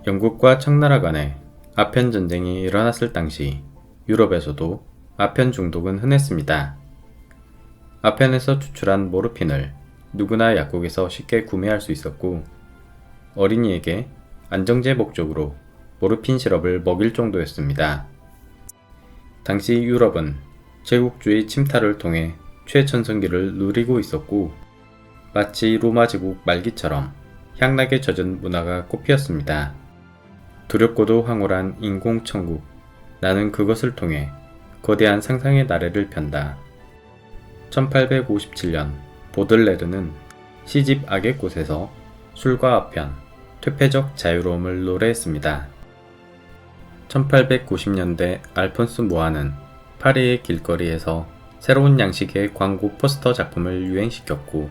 영국과 청나라 간에 아편 전쟁이 일어났을 당시 유럽에서도 아편 중독은 흔했습니다. 아편에서 추출한 모르핀을 누구나 약국에서 쉽게 구매할 수 있었고, 어린이에게 안정제 목적으로 모르핀 시럽을 먹일 정도였습니다. 당시 유럽은 제국주의 침탈을 통해 최전성기를 누리고 있었고, 마치 로마 제국 말기처럼 향락에 젖은 문화가 꽃피었습니다. 두렵고도 황홀한 인공천국, 나는 그것을 통해 거대한 상상의 나래를 편다. 1857년 보들레르는 시집 악의 꽃에서 술과 아편, 퇴폐적 자유로움을 노래했습니다. 1890년대 알폰스 모아는 파리의 길거리에서 새로운 양식의 광고 포스터 작품을 유행시켰고,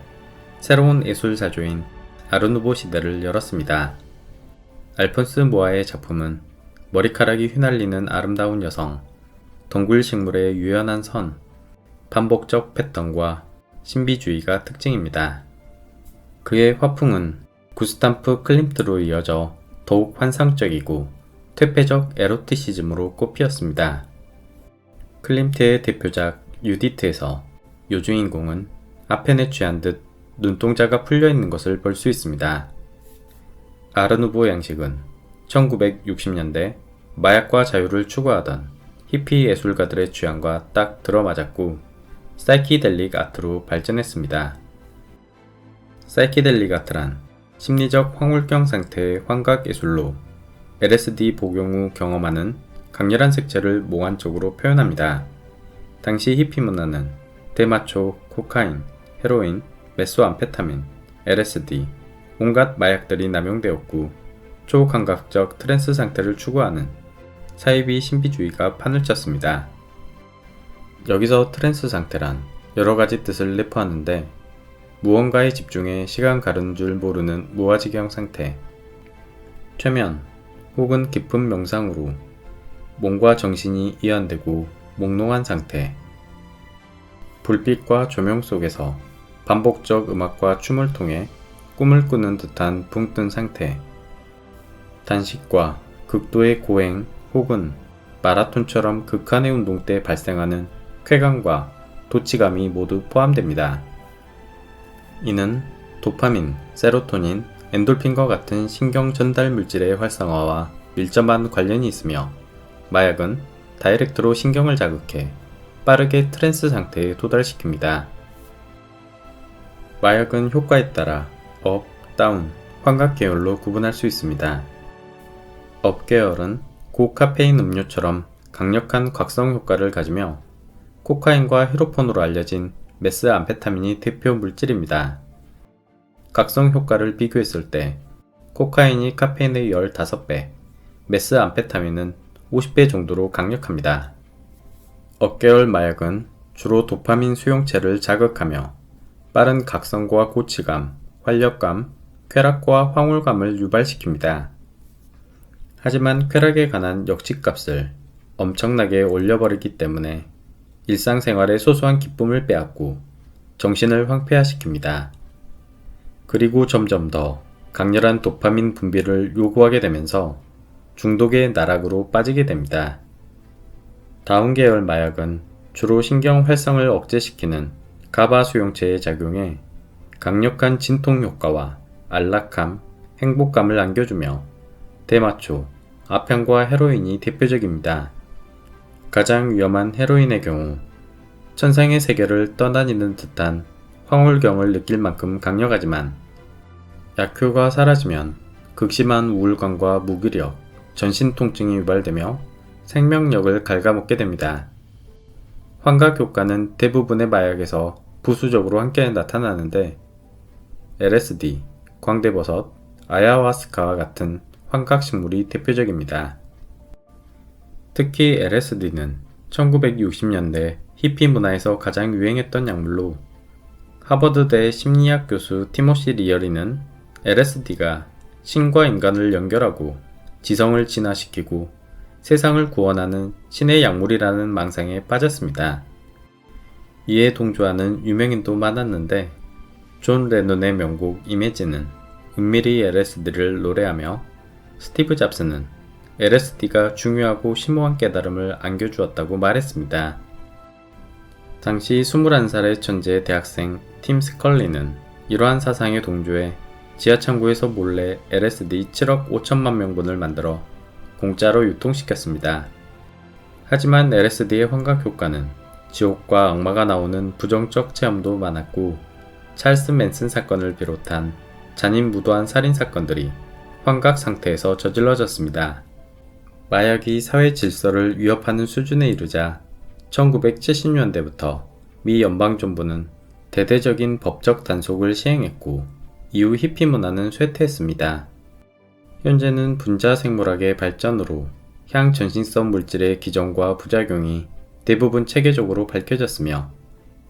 새로운 예술사조인 아르누보 시대를 열었습니다. 알폰스 모아의 작품은 머리카락이 휘날리는 아름다운 여성, 덩굴 식물의 유연한 선, 반복적 패턴과 신비주의가 특징입니다. 그의 화풍은 구스타프 클림트로 이어져 더욱 환상적이고 퇴폐적 에로티시즘으로 꽃피었습니다. 클림트의 대표작 유디트에서 여주인공은 아편에 취한 듯 눈동자가 풀려있는 것을 볼 수 있습니다. 아르누보 양식은 1960년대 마약과 자유를 추구하던 히피 예술가들의 취향과 딱 들어맞았고, 사이키델릭 아트로 발전했습니다. 사이키델릭 아트란 심리적 황홀경 상태의 환각 예술로 LSD 복용 후 경험하는 강렬한 색채를 몽환적으로 표현합니다. 당시 히피 문화는 대마초, 코카인, 헤로인, 메소암페타민, LSD, 온갖 마약들이 남용되었고, 초감각적 트랜스 상태를 추구하는 사이비 신비주의가 판을 쳤습니다. 여기서 트랜스 상태란 여러가지 뜻을 내포하는데, 무언가에 집중해 시간 가는 줄 모르는 무아지경 상태, 최면 혹은 깊은 명상으로 몸과 정신이 이완되고 몽롱한 상태, 불빛과 조명 속에서 반복적 음악과 춤을 통해 꿈을 꾸는 듯한 붕뜬 상태, 단식과 극도의 고행 혹은 마라톤처럼 극한의 운동 때 발생하는 쾌감과 도취감이 모두 포함됩니다. 이는 도파민, 세로토닌, 엔돌핀과 같은 신경 전달 물질의 활성화와 밀접한 관련이 있으며, 마약은 다이렉트로 신경을 자극해 빠르게 트랜스 상태에 도달시킵니다. 마약은 효과에 따라 업, 다운, 환각 계열로 구분할 수 있습니다. 업 계열은 고카페인 음료처럼 강력한 각성 효과를 가지며, 코카인과 히로폰으로 알려진 메스암페타민이 대표 물질입니다. 각성 효과를 비교했을 때 코카인이 카페인의 15배, 메스암페타민은 50배 정도로 강력합니다. 업계열 마약은 주로 도파민 수용체를 자극하며 빠른 각성과 고취감, 활력감, 쾌락과 황홀감을 유발시킵니다. 하지만 쾌락에 관한 역치값을 엄청나게 올려버리기 때문에 일상생활의 소소한 기쁨을 빼앗고 정신을 황폐화시킵니다. 그리고 점점 더 강렬한 도파민 분비를 요구하게 되면서 중독의 나락으로 빠지게 됩니다. 다운 계열 마약은 주로 신경 활성을 억제시키는 가바 수용체의 작용에 강력한 진통 효과와 안락함, 행복감을 안겨주며 대마초, 아편과 헤로인이 대표적입니다. 가장 위험한 헤로인의 경우 천상의 세계를 떠다니는 듯한 황홀경을 느낄 만큼 강력하지만, 약효가 사라지면 극심한 우울감과 무기력, 전신 통증이 유발되며 생명력을 갉아먹게 됩니다. 환각 효과는 대부분의 마약에서 부수적으로 함께 나타나는데, LSD, 광대버섯, 아야화스카와 같은 환각식물이 대표적입니다. 특히 LSD는 1960년대 히피 문화에서 가장 유행했던 약물로, 하버드대 심리학 교수 티모시 리어리는 LSD가 신과 인간을 연결하고 지성을 진화시키고 세상을 구원하는 신의 약물이라는 망상에 빠졌습니다. 이에 동조하는 유명인도 많았는데, 존 레논의 명곡 이매진은 은밀히 LSD를 노래하며 스티브 잡스는 LSD가 중요하고 심오한 깨달음을 안겨주었다고 말했습니다. 당시 21살의 천재 대학생 팀 스컬리는 이러한 사상에 동조해 지하창고에서 몰래 LSD 7억 5천만 명분을 만들어 공짜로 유통시켰습니다. 하지만 LSD의 환각 효과는 지옥과 악마가 나오는 부정적 체험도 많았고, 찰스 맨슨 사건을 비롯한 잔인무도한 살인사건들이 환각 상태에서 저질러졌습니다. 마약이 사회 질서를 위협하는 수준에 이르자 1970년대부터 미 연방정부는 대대적인 법적 단속을 시행했고, 이후 히피 문화는 쇠퇴했습니다. 현재는 분자생물학의 발전으로 향전신성 물질의 기전과 부작용이 대부분 체계적으로 밝혀졌으며,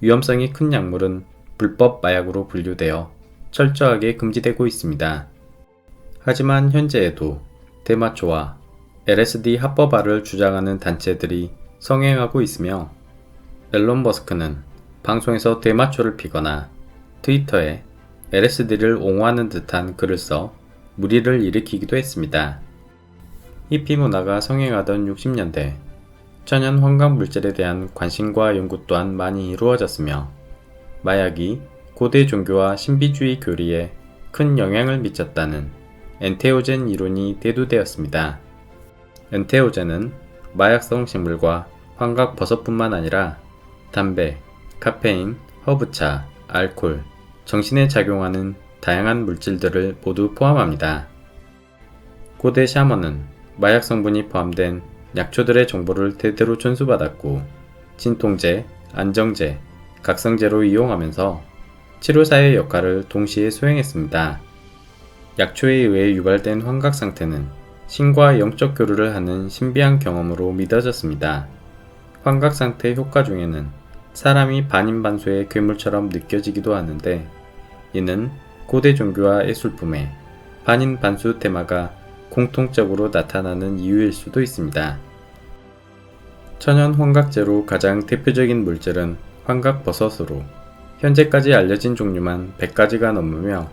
위험성이 큰 약물은 불법 마약으로 분류되어 철저하게 금지되고 있습니다. 하지만 현재에도 대마초와 LSD 합법화를 주장하는 단체들이 성행하고 있으며, 앨런 머스크는 방송에서 대마초를 피거나 트위터에 LSD를 옹호하는 듯한 글을 써 물의를 일으키기도 했습니다. 히피 문화가 성행하던 60년대, 천연 환각 물질에 대한 관심과 연구 또한 많이 이루어졌으며, 마약이 고대 종교와 신비주의 교리에 큰 영향을 미쳤다는 엔테오젠 이론이 대두되었습니다. 엔테오젠은 마약성 식물과 환각 버섯뿐만 아니라 담배, 카페인, 허브차, 알코올, 정신에 작용하는 다양한 물질들을 모두 포함합니다. 고대 샤먼은 마약 성분이 포함된 약초들의 정보를 대대로 전수받았고, 진통제, 안정제, 각성제로 이용하면서 치료사의 역할을 동시에 수행했습니다. 약초에 의해 유발된 환각 상태는 신과 영적 교류를 하는 신비한 경험으로 믿어졌습니다. 환각 상태 효과 중에는 사람이 반인반수의 괴물처럼 느껴지기도 하는데, 이는 고대 종교와 예술품에 반인반수 테마가 공통적으로 나타나는 이유일 수도 있습니다. 천연 환각제로 가장 대표적인 물질은 환각버섯으로 현재까지 알려진 종류만 100가지가 넘으며,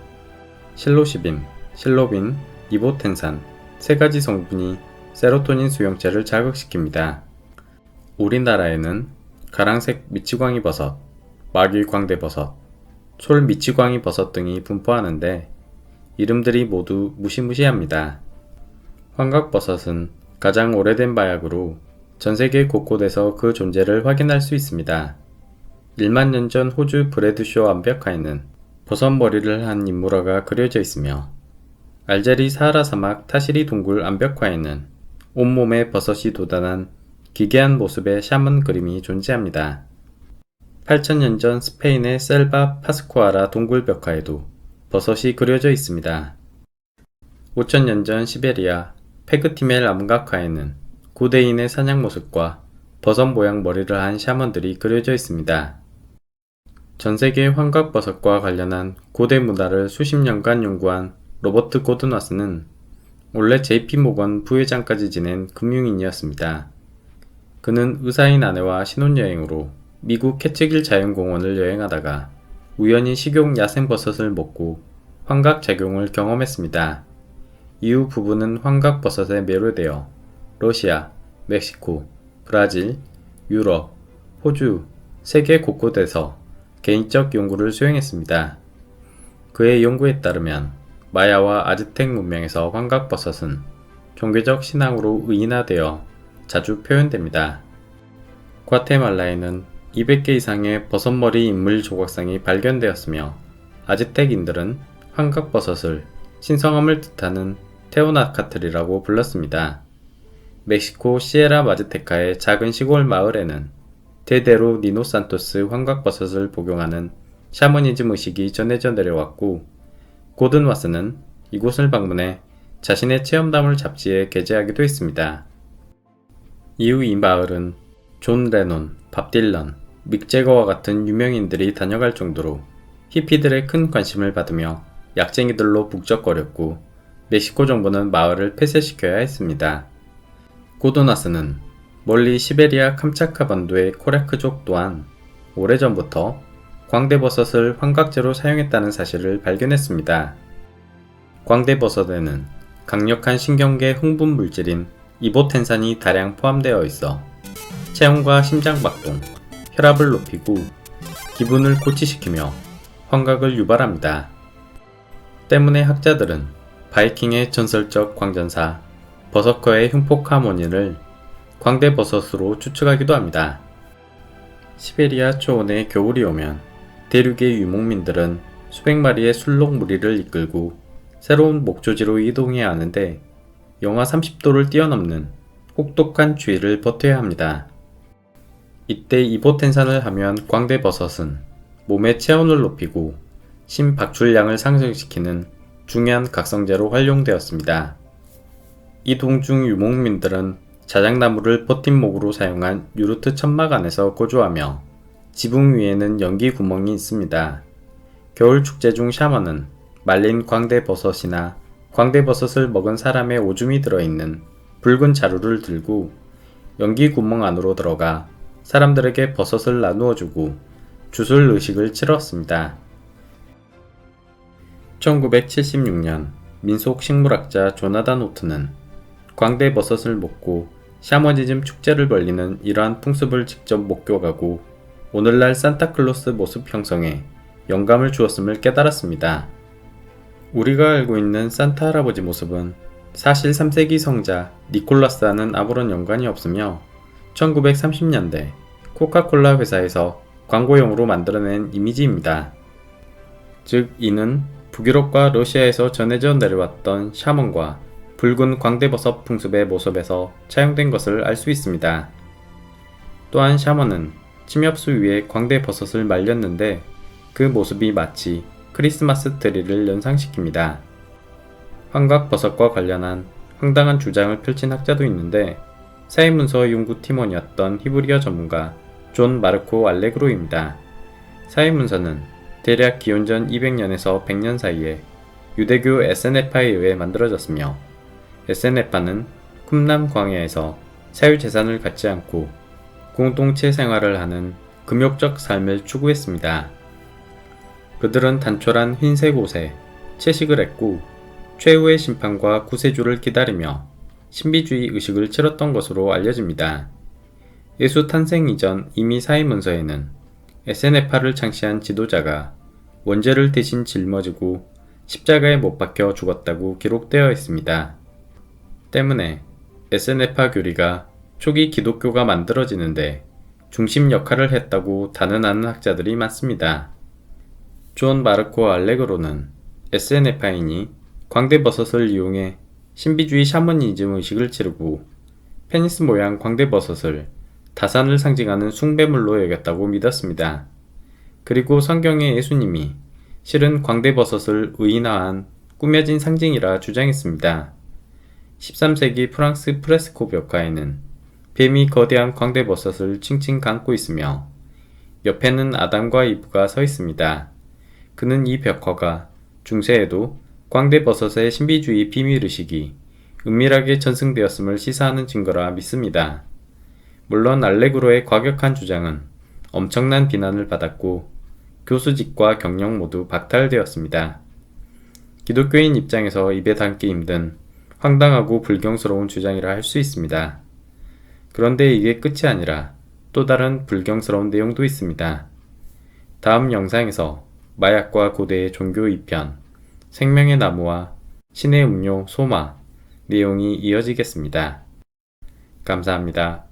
실로시빔, 실로빈, 이보텐산 3가지 성분이 세로토닌 수용체를 자극시킵니다. 우리나라에는 가랑색 미치광이버섯, 마귀광대버섯, 솔미치광이버섯 등이 분포하는데, 이름들이 모두 무시무시합니다. 환각버섯은 가장 오래된 마약으로 전세계 곳곳에서 그 존재를 확인할 수 있습니다. 1만 년 전 호주 브래드쇼 완벽화에는 버섯머리를 한 인물화가 그려져 있으며, 알제리 사하라 사막 타시리 동굴 암벽화에는 온몸에 버섯이 돋아난 기괴한 모습의 샤먼 그림이 존재합니다. 8000년 전 스페인의 셀바 파스쿠아라 동굴 벽화에도 버섯이 그려져 있습니다. 5000년 전 시베리아 페그티멜 암각화에는 고대인의 사냥 모습과 버섯 모양 머리를 한 샤먼들이 그려져 있습니다. 전세계 환각버섯과 관련한 고대 문화를 수십 년간 연구한 로버트 고든와스는 원래 JP 모건 부회장까지 지낸 금융인이었습니다. 그는 의사인 아내와 신혼여행으로 미국 캐치길 자연공원을 여행하다가 우연히 식용 야생버섯을 먹고 환각작용을 경험했습니다. 이후 부부는 환각버섯에 매료되어 러시아, 멕시코, 브라질, 유럽, 호주, 세계 곳곳에서 개인적 연구를 수행했습니다. 그의 연구에 따르면 마야와 아즈텍 문명에서 환각버섯은 종교적 신앙으로 의인화되어 자주 표현됩니다. 과테말라에는 200개 이상의 버섯머리 인물 조각상이 발견되었으며, 아즈텍인들은 환각버섯을 신성함을 뜻하는 테오나카틀이라고 불렀습니다. 멕시코 시에라 마즈테카의 작은 시골 마을에는 대대로 니노산토스 환각버섯을 복용하는 샤머니즘 의식이 전해져 내려왔고, 고든와스는 이곳을 방문해 자신의 체험담을 잡지에 게재하기도 했습니다. 이후 이 마을은 존 레논, 밥 딜런, 믹 제거와 같은 유명인들이 다녀갈 정도로 히피들의 큰 관심을 받으며 약쟁이들로 북적거렸고, 멕시코 정부는 마을을 폐쇄시켜야 했습니다. 고든와스는 멀리 시베리아 캄차카 반도의 코랴크족 또한 오래전부터 광대버섯을 환각제로 사용했다는 사실을 발견했습니다. 광대버섯에는 강력한 신경계 흥분 물질인 이보텐산이 다량 포함되어 있어 체온과 심장박동, 혈압을 높이고 기분을 고취시키며 환각을 유발합니다. 때문에 학자들은 바이킹의 전설적 광전사 버서커의 흉폭 하모니를 광대버섯으로 추측하기도 합니다. 시베리아 초원에 겨울이 오면 대륙의 유목민들은 수백 마리의 술록 무리를 이끌고 새로운 목조지로 이동해야 하는데 영하 30도를 뛰어넘는 혹독한 추위를 버텨야 합니다. 이때 이보텐산을 하면 광대버섯은 몸의 체온을 높이고 심박출량을 상승시키는 중요한 각성제로 활용되었습니다. 이동 중 유목민들은 자작나무를 버팀목으로 사용한 유르트 천막 안에서 거주하며 지붕 위에는 연기 구멍이 있습니다. 겨울 축제 중 샤먼은 말린 광대버섯이나 광대버섯을 먹은 사람의 오줌이 들어있는 붉은 자루를 들고 연기 구멍 안으로 들어가 사람들에게 버섯을 나누어주고 주술 의식을 치렀습니다. 1976년 민속 식물학자 조나단 호트는 광대버섯을 먹고 샤머니즘 축제를 벌리는 이러한 풍습을 직접 목격하고 오늘날 산타클로스 모습 형성에 영감을 주었음을 깨달았습니다. 우리가 알고 있는 산타 할아버지 모습은 사실 3세기 성자 니콜라스와는 아무런 연관이 없으며 1930년대 코카콜라 회사에서 광고용으로 만들어낸 이미지입니다. 즉 이는 북유럽과 러시아에서 전해져 내려왔던 샤먼과 붉은 광대버섯 풍습의 모습에서 차용된 것을 알 수 있습니다. 또한 샤먼은 침엽수 위에 광대버섯을 말렸는데 그 모습이 마치 크리스마스 트리를 연상시킵니다. 환각버섯과 관련한 황당한 주장을 펼친 학자도 있는데 사회문서 연구팀원이었던 히브리어 전문가 존 마르코 알레그로입니다. 사회문서는 대략 기원전 200년에서 100년 사이에 유대교 에세네파에 의해 만들어졌으며 에세네파는 쿰람 광야에서 사유재산을 갖지 않고 공동체 생활을 하는 금욕적 삶을 추구했습니다. 그들은 단촐한 흰색 옷에 채식을 했고 최후의 심판과 구세주를 기다리며 신비주의 의식을 치렀던 것으로 알려집니다. 예수 탄생 이전 이미 사회문서에는 에세네파를 창시한 지도자가 원죄를 대신 짊어지고 십자가에 못 박혀 죽었다고 기록되어 있습니다. 때문에 에세네파 교리가 초기 기독교가 만들어지는데 중심 역할을 했다고 단언하는 학자들이 많습니다. 존 마르코 알레그로는 에세네파인이 광대버섯을 이용해 신비주의 샤머니즘 의식을 치르고 페니스 모양 광대버섯을 다산을 상징하는 숭배물로 여겼다고 믿었습니다. 그리고 성경의 예수님이 실은 광대버섯을 의인화한 꾸며진 상징이라 주장했습니다. 13세기 프랑스 프레스코 벽화에는 뱀이 거대한 광대버섯을 칭칭 감고 있으며 옆에는 아담과 이브가 서 있습니다. 그는 이 벽화가 중세에도 광대버섯의 신비주의 비밀의식이 은밀하게 전승되었음을 시사하는 증거라 믿습니다. 물론 알레그로의 과격한 주장은 엄청난 비난을 받았고 교수직과 경력 모두 박탈되었습니다. 기독교인 입장에서 입에 담기 힘든 황당하고 불경스러운 주장이라 할 수 있습니다. 그런데 이게 끝이 아니라 또 다른 불경스러운 내용도 있습니다. 다음 영상에서 마약과 고대의 종교 2편, 생명의 나무와 신의 음료 소마 내용이 이어지겠습니다. 감사합니다.